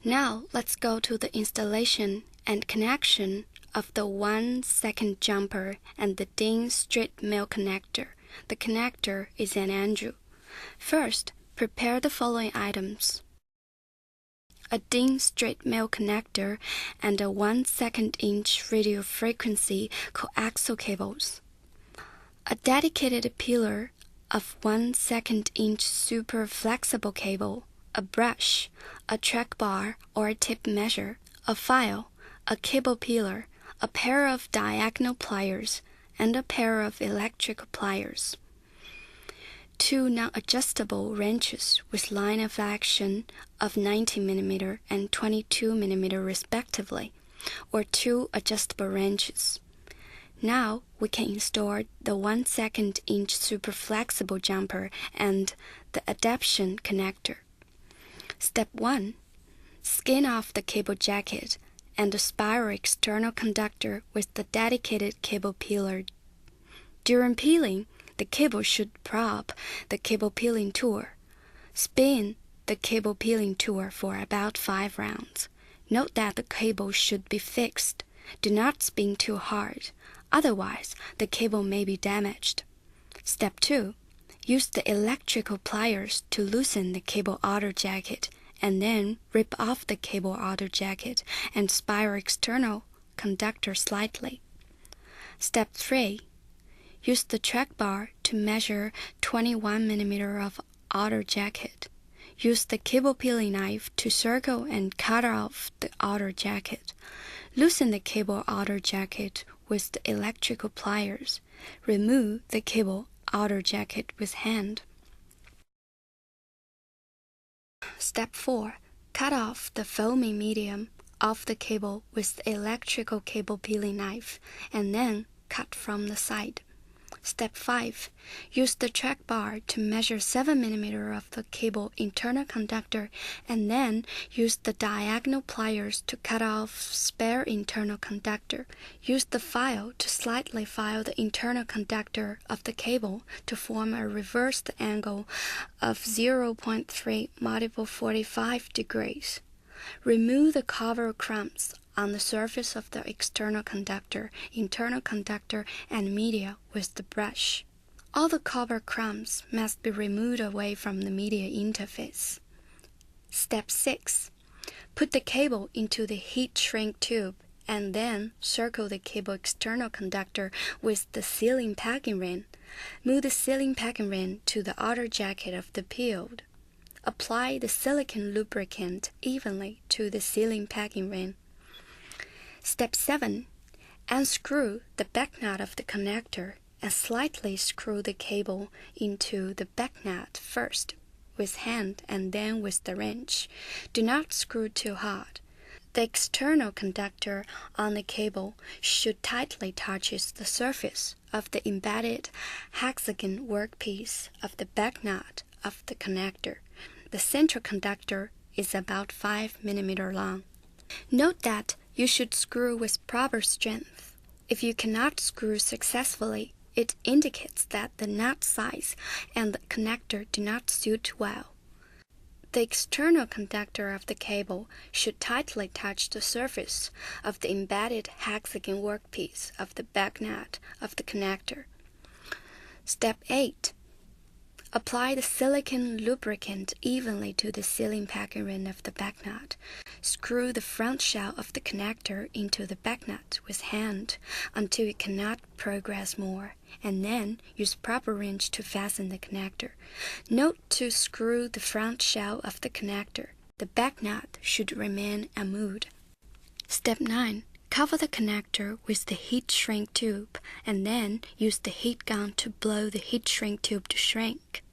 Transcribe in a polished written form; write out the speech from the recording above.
Now let's go to the installation and connection of the 1-second jumper and the DIN straight male connector. The connector is an Andrew. First, prepare the following items: a DIN straight male connector and a 1/2" radio frequency coaxial cables, a dedicated pillar of 1/2" super flexible cable, a brush, a track bar or tape measure, a file, a cable peeler, a pair of diagonal pliers, and a pair of electrical pliers. 2 non-adjustable wrenches with line of action of 90 mm and 22 mm respectively, or 2 adjustable wrenches. Now we can install the 1/2" super flexible jumper and the adaptation connector. Step 1. Skin off the cable jacket and the spiral external conductor with the dedicated cable peeler. During peeling, the cable should prop the cable peeling tool. Spin the cable peeling tool for about 5 rounds. Note that the cable should be fixed. Do not spin too hard, otherwise the cable may be damaged. Step 2. Use the electrical pliers to loosen the cable outer jacket, and then rip off the cable outer jacket and spiral external conductor slightly. Step 3. Use the track bar to measure 21 mm of outer jacket. Use the cable peeling knife to circle and cut off the outer jacket. Loosen the cable outer jacket with the electrical pliers. Remove the cable outer jacket with hand. Step 4. Cut off the foaming medium off the cable with the electrical cable peeling knife, and then cut from the side. Step 5. Use the track bar to measure 7 mm of the cable internal conductor, and then use the diagonal pliers to cut off spare internal conductor. Use the file to slightly file the internal conductor of the cable to form a reversed angle of 0.3 multiple 45 degrees. Remove the cover crumbs on the surface of the external conductor, internal conductor, and media with the brush. All the copper crumbs must be removed away from the media interface. Step 6. Put the cable into the heat shrink tube and then circle the cable external conductor with the sealing packing ring. Move the sealing packing ring to the outer jacket of the peeled. Apply the silicone lubricant evenly to the sealing packing ring. Step 7. Unscrew the back nut of the connector and slightly screw the cable into the back nut first with hand and then with the wrench. Do not screw too hard. The external conductor on the cable should tightly touch the surface of the embedded hexagon workpiece of the back nut of the connector. The central conductor is about 5 mm long. Note that you should screw with proper strength. If you cannot screw successfully, it indicates that the nut size and the connector do not suit well. The external conductor of the cable should tightly touch the surface of the embedded hexagon workpiece of the back nut of the connector. Step 8. Apply the silicone lubricant evenly to the sealing packing ring of the back nut. Screw the front shell of the connector into the back nut with hand until it cannot progress more, and then use proper wrench to fasten the connector. Note to screw the front shell of the connector. The back nut should remain unmoved. Step 9. Cover the connector with the heat shrink tube and then use the heat gun to blow the heat shrink tube to shrink.